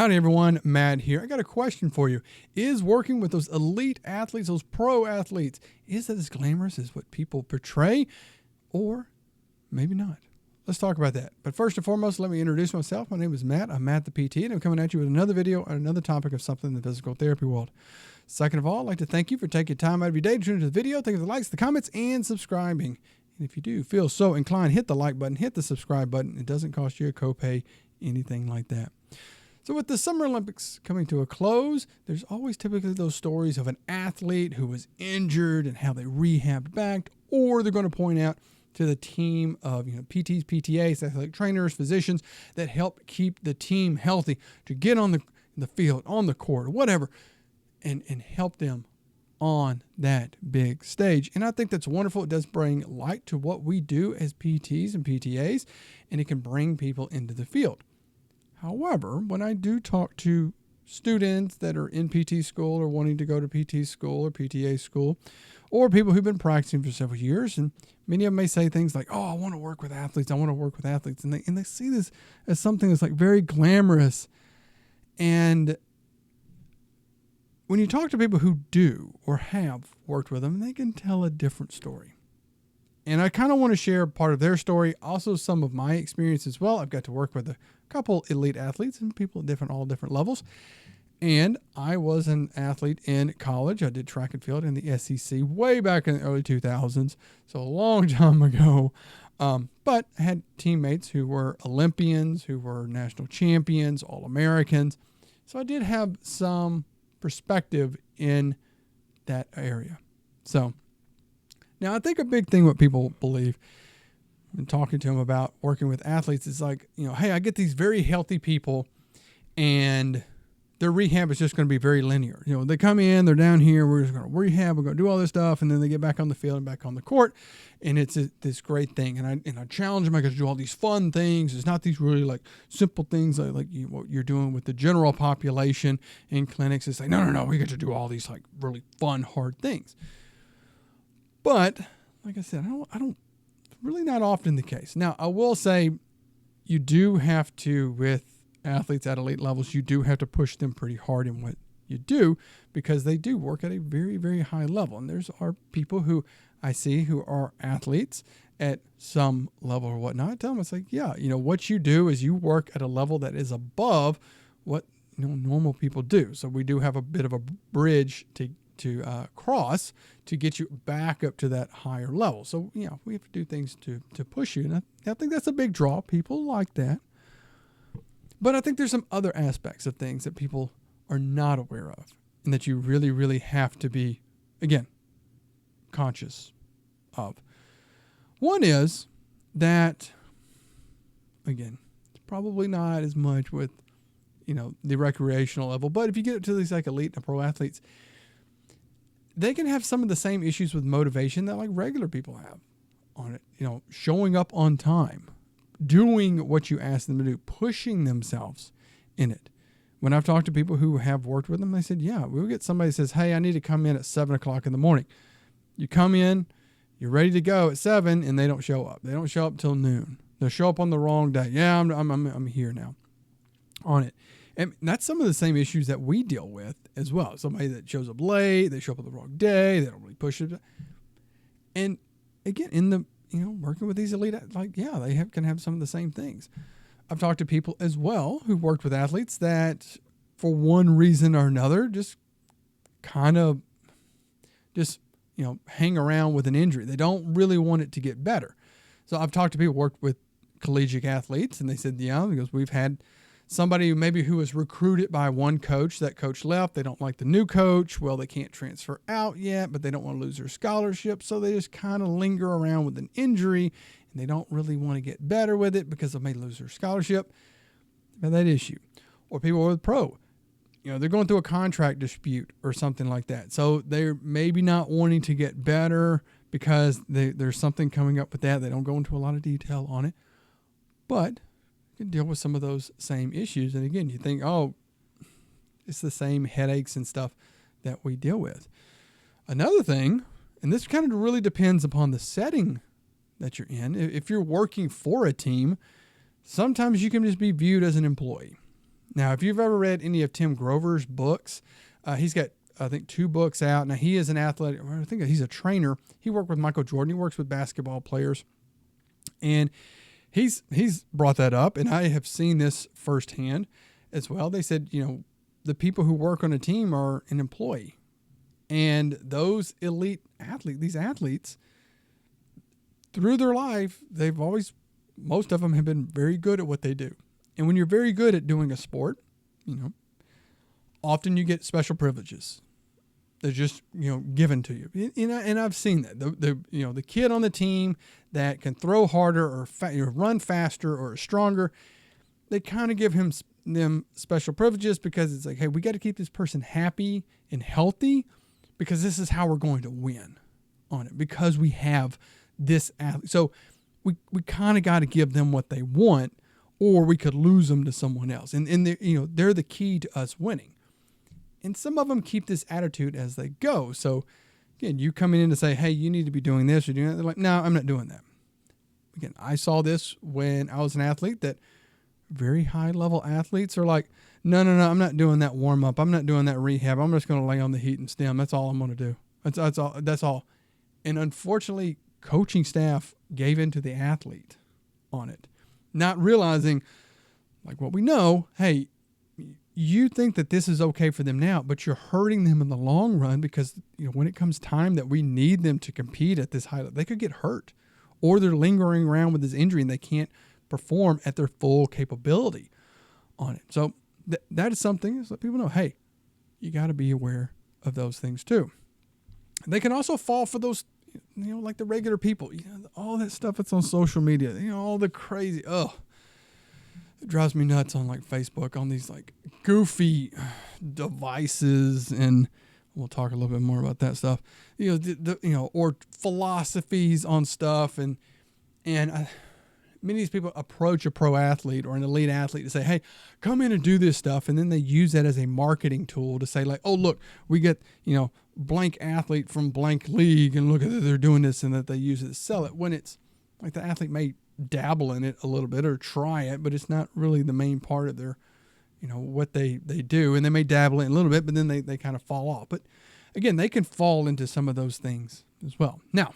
Howdy everyone, Matt here. I got a question for you. Is working with those elite athletes, those pro athletes, is that as glamorous as what people portray? Or maybe not? Let's talk about that. But first and foremost, let me introduce myself. My name is Matt. I'm Matt the PT, and I'm coming at you with another video on another topic of something in the physical therapy world. Second of all, I'd like to thank you for taking time out of your day to tune into the video. Thank you for the likes, the comments, and subscribing. And if you do feel so inclined, hit the like button, hit the subscribe button. It doesn't cost you a copay, anything like that. So with the Summer Olympics coming to a close, there's always typically those stories of an athlete who was injured and how they rehabbed back, or they're going to point out to the team of PTs, PTAs, athletic trainers, physicians that help keep the team healthy to get on the field, on the court, or whatever, and help them on that big stage. And I think that's wonderful. It does bring light to what we do as PTs and PTAs, and it can bring people into the field. However, when I do talk to students that are in PT school or wanting to go to PT school or PTA school, or people who've been practicing for several years, and many of them may say things like, oh, I want to work with athletes. I want to work with athletes. And they see this as something that's like very glamorous. And when you talk to people who do or have worked with them, they can tell a different story. And I kind of want to share part of their story, also some of my experience as well. I've got to work with a couple elite athletes and people at all different levels. And I was an athlete in college. I did track and field in the SEC way back in the early 2000s, so a long time ago. But I had teammates who were Olympians, who were national champions, All-Americans. So I did have some perspective in that area. So now I think a big thing what people believe when talking to them about working with athletes is like, hey, I get these very healthy people and their rehab is just going to be very linear. They come in, they're down here, we're just going to rehab, we're going to do all this stuff, and then they get back on the field and back on the court, and it's this great thing. And I challenge them, I got to do all these fun things. It's not these really like simple things like what you're doing with the general population in clinics. It's like, no, we get to do all these like really fun, hard things. But like I said, I don't really not often the case. Now, I will say you do have to, with athletes at elite levels, you do have to push them pretty hard in what you do because they do work at a very, very high level. And there's are people who I see who are athletes at some level or whatnot. I tell them, it's like, yeah, what you do is you work at a level that is above what normal people do. So we do have a bit of a bridge to cross to get you back up to that higher level. So, we have to do things to push you. And I think that's a big draw. People like that. But I think there's some other aspects of things that people are not aware of and that you really, really have to be, again, conscious of. One is that, again, it's probably not as much with, the recreational level, but if you get to these like elite and pro athletes, they can have some of the same issues with motivation that like regular people have on it, showing up on time, doing what you ask them to do, pushing themselves in it. When I've talked to people who have worked with them, they said, yeah, we'll get somebody that says, hey, I need to come in at 7 o'clock in the morning. You come in, you're ready to go at 7 and they don't show up. They don't show up till noon. They'll show up on the wrong day. Yeah, I'm here now on it. And that's some of the same issues that we deal with as well. Somebody that shows up late, they show up on the wrong day, they don't really push it. And again, in the, working with these elite, they can have some of the same things. I've talked to people as well who worked with athletes that for one reason or another, just kind of hang around with an injury. They don't really want it to get better. So I've talked to people who worked with collegiate athletes and they said, because we've had somebody who was recruited by one coach, that coach left. They don't like the new coach. Well, they can't transfer out yet, but they don't want to lose their scholarship. So they just kind of linger around with an injury and they don't really want to get better with it because they may lose their scholarship. But that issue. Or people with pro, they're going through a contract dispute or something like that. So they're maybe not wanting to get better because there's something coming up with that. They don't go into a lot of detail on it, but can deal with some of those same issues. And again, you think, oh, it's the same headaches and stuff that we deal with. Another thing, and this kind of really depends upon the setting that you're in. If you're working for a team, sometimes you can just be viewed as an employee. Now, if you've ever read any of Tim Grover's books, he's got, I think, 2 books out. Now, he is an athlete. I think he's a trainer. He worked with Michael Jordan. He works with basketball players. And he's brought that up, and I have seen this firsthand as well. They said, the people who work on a team are an employee. And those elite athletes, these athletes, through their life, most of them have been very good at what they do. And when you're very good at doing a sport, often you get special privileges. They're just, given to you. And I've seen that. The kid on the team that can throw harder or run faster or stronger, they kind of give them special privileges because it's like, hey, we got to keep this person happy and healthy because this is how we're going to win on it, because we have this athlete. So we kind of got to give them what they want, or we could lose them to someone else. And they're the key to us winning. And some of them keep this attitude as they go. So again, you coming in to say, hey, you need to be doing this or doing that. They're like, no, I'm not doing that. Again, I saw this when I was an athlete, that very high level athletes are like, no, I'm not doing that warm up. I'm not doing that rehab. I'm just going to lay on the heat and stim. That's all I'm going to do. That's all. And unfortunately, coaching staff gave in to the athlete on it, not realizing, like what we know, hey, you think that this is okay for them now, but you're hurting them in the long run, because when it comes time that we need them to compete at this high level, they could get hurt, or they're lingering around with this injury and they can't perform at their full capability on it. So that is something that people know, hey, you got to be aware of those things too. They can also fall for those, like the regular people, all that stuff that's on social media, all the crazy, it drives me nuts on like Facebook, on these like goofy devices, and we'll talk a little bit more about that stuff, or philosophies on stuff. And many of these people approach a pro athlete or an elite athlete to say, hey, come in and do this stuff. And then they use that as a marketing tool to say like, oh, look, we get, blank athlete from blank league, and look at that they're doing this, and that they use it to sell it, when it's like the athlete may dabble in it a little bit or try it, but it's not really the main part of their, what they do. And they may dabble in a little bit, but then they kind of fall off. But again, they can fall into some of those things as well. Now,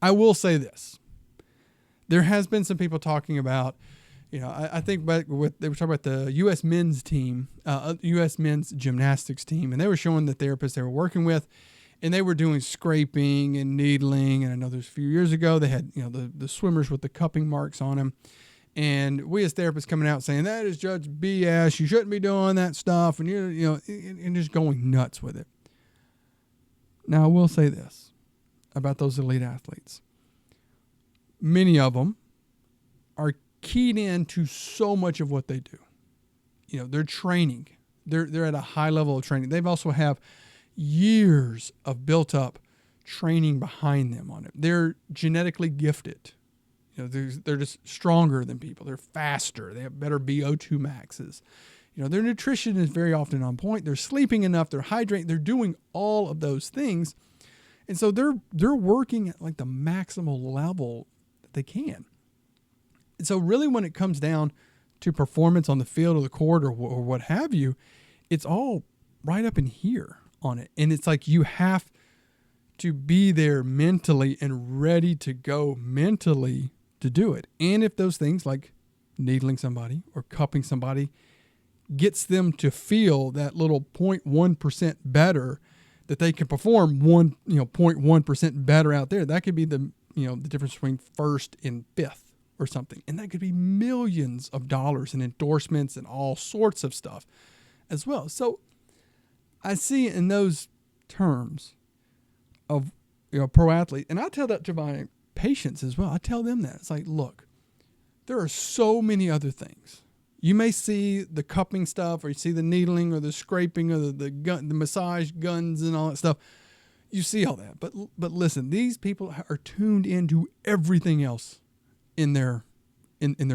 I will say this. There has been some people talking about, I think back with, they were talking about the U.S. men's team, U.S. men's gymnastics team, and they were showing the therapists they were working with, and they were doing scraping and needling. And I know there's a few years ago they had, the swimmers with the cupping marks on them, and we as therapists coming out saying that is Judge BS. You shouldn't be doing that stuff, and and just going nuts with it. Now I will say this about those elite athletes. Many of them are keyed in to so much of what they do. They're training. They're at a high level of training. They've also have years of built up training behind them on it. They're genetically gifted. They're just stronger than people. They're faster. They have better VO2 maxes. Their nutrition is very often on point. They're sleeping enough. They're hydrating. They're doing all of those things. And so they're working at like the maximal level that they can. And so really when it comes down to performance on the field or the court or what have you, it's all right up in here on it. And it's like you have to be there mentally and ready to go mentally to do it. And if those things like needling somebody or cupping somebody gets them to feel that little 0.1% better, that they can perform 0.1% better out there, that could be the difference between first and fifth or something. And that could be millions of dollars in endorsements and all sorts of stuff as well. So I see it in those terms of pro athlete. And I tell that to my patients as well. I tell them that. It's like, look, there are so many other things. You may see the cupping stuff, or you see the needling or the scraping or the massage guns and all that stuff. You see all that. But listen, these people are tuned into everything else in their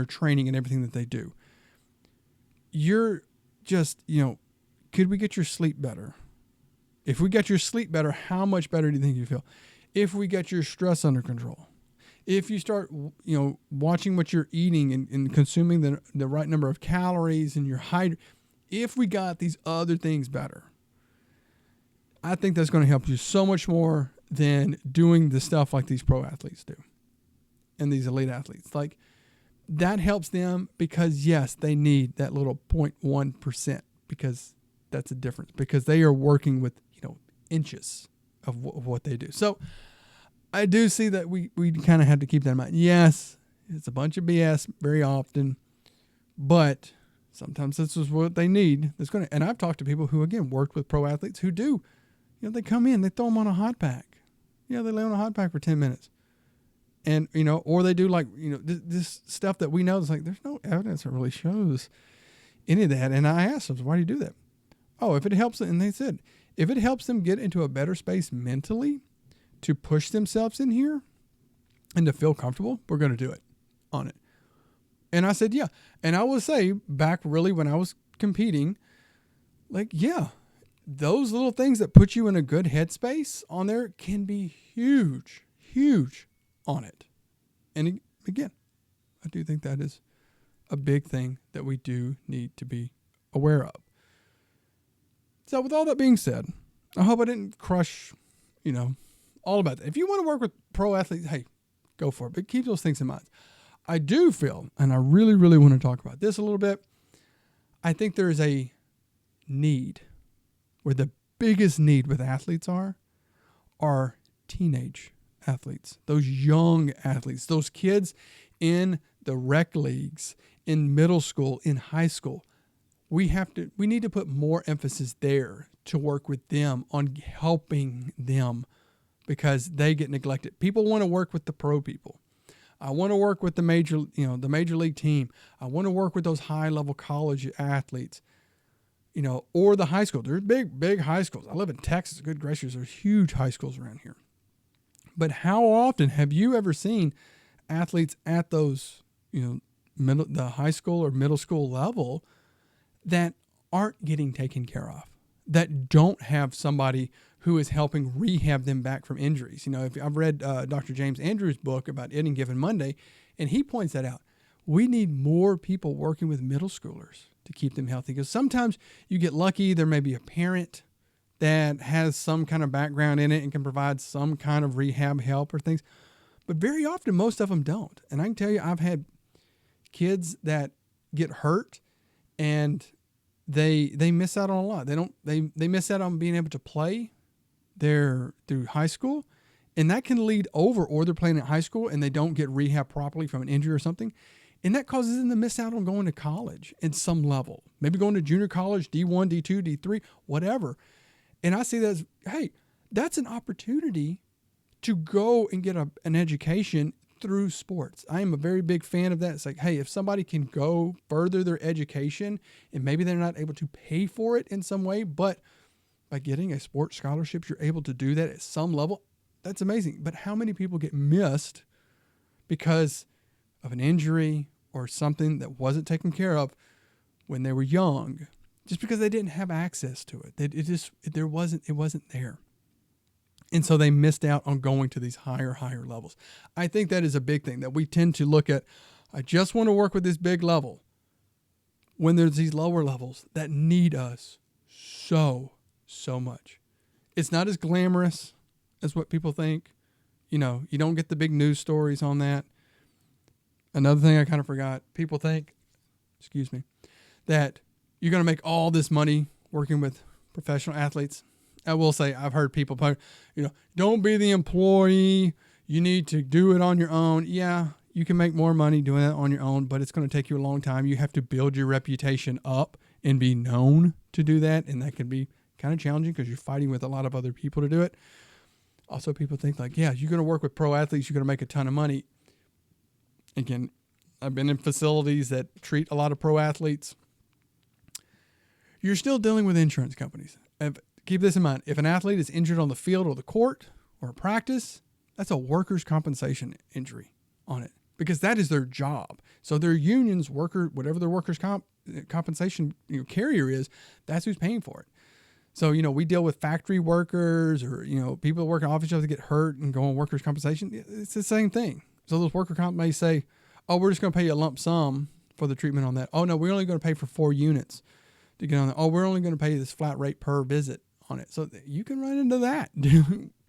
training and everything that they do. You're just, could we get your sleep better? If we get your sleep better, how much better do you think you feel? If we get your stress under control, if you start, watching what you're eating and consuming the right number of calories and your height, if we got these other things better, I think that's going to help you so much more than doing the stuff like these pro athletes do and these elite athletes. Like, that helps them because, yes, they need that little 0.1% because that's a difference, because they are working with, inches of what they do. So I do see that we kind of have to keep that in mind. Yes, it's a bunch of BS very often, but sometimes this is what they need. And I've talked to people who, again, worked with pro athletes who do, they come in, they throw them on a hot pack. They lay on a hot pack for 10 minutes. And, or they do this stuff that we know, it's like, there's no evidence that really shows any of that. And I asked them, why do you do that? Oh, if it helps them, and they said, if it helps them get into a better space mentally to push themselves in here and to feel comfortable, we're going to do it on it. And I said, yeah. And I will say, back really when I was competing, those little things that put you in a good headspace on there can be huge, huge on it. And again, I do think that is a big thing that we do need to be aware of. So with all that being said, I hope I didn't crush, all about that. If you want to work with pro athletes, hey, go for it. But keep those things in mind. I do feel, and I really, really want to talk about this a little bit, I think there is a need, where the biggest need with athletes are teenage athletes, those young athletes, those kids in the rec leagues, in middle school, in high school. We need to put more emphasis there to work with them on helping them, because they get neglected. People want to work with the pro people. I want to work with the major league team. I want to work with those high level college athletes, or the high school. There's big high schools. I live in Texas. Good gracious, there's huge high schools around here. But how often have you ever seen athletes at those, the high school or middle school level that aren't getting taken care of, that don't have somebody who is helping rehab them back from injuries? If I've read Dr. James Andrews' book about Any Given Monday, and he points that out. We need more people working with middle schoolers to keep them healthy, because sometimes you get lucky. There may be a parent that has some kind of background in it and can provide some kind of rehab help or things. But very often, most of them don't. And I can tell you, I've had kids that get hurt and they miss out on a lot. They miss out on being able to play through high school, and that can lead over, or they're playing at high school and they don't get rehab properly from an injury or something. And that causes them to miss out on going to college at some level, maybe going to junior college, D1, D2, D3, whatever. And I see that as, hey, that's an opportunity to go and get an education through sports. I am a very big fan of that. It's like, hey, if somebody can go further their education, and maybe they're not able to pay for it in some way, but by getting a sports scholarship, you're able to do that at some level. That's amazing. But how many people get missed because of an injury or something that wasn't taken care of when they were young, just because they didn't have access to it? It wasn't there. And so they missed out on going to these higher levels. I think that is a big thing that we tend to look at. I just want to work with this big level, when there's these lower levels that need us so much. It's not as glamorous as what people think. You don't get the big news stories on that. Another thing I kind of forgot, people think, that you're going to make all this money working with professional athletes. I will say, I've heard people, don't be the employee. You need to do it on your own. Yeah, you can make more money doing it on your own, but it's going to take you a long time. You have to build your reputation up and be known to do that. And that can be kind of challenging because you're fighting with a lot of other people to do it. Also, people think you're going to work with pro athletes, you're going to make a ton of money. Again, I've been in facilities that treat a lot of pro athletes. You're still dealing with insurance companies. Keep this in mind. If an athlete is injured on the field or the court or practice, that's a workers' compensation injury on it, because that is their job. So their union's whatever their workers' compensation carrier is, that's who's paying for it. So, we deal with factory workers or, people that work in office jobs that get hurt and go on workers' compensation. It's the same thing. So those worker comp may say, oh, we're just going to pay you a lump sum for the treatment on that. Oh, no, we're only going to pay for 4 units to get on that. Oh, we're only going to pay you this flat rate per visit on it. So you can run into that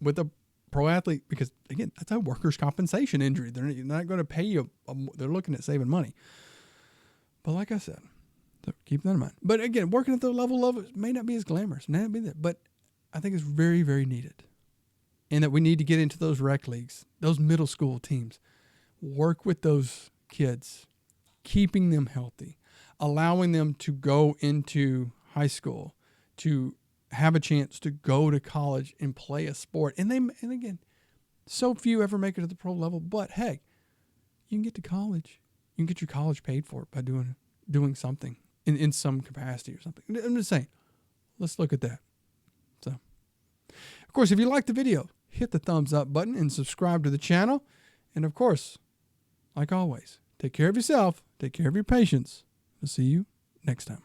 with a pro athlete because, again, that's a workers' compensation injury. They're not going to pay you. They're looking at saving money. But like I said, so keep that in mind. But again, working at the level of it may not be as glamorous, may not be that, but I think it's very, very needed. And that we need to get into those rec leagues, those middle school teams, work with those kids, keeping them healthy, allowing them to go into high school, to have a chance to go to college and play a sport. And again, so few ever make it to the pro level, but hey, you can get to college. You can get your college paid for by doing something in some capacity or something. I'm just saying, let's look at that. So, of course, if you like the video, hit the thumbs up button and subscribe to the channel. And of course, like always, take care of yourself, take care of your patients. We'll see you next time.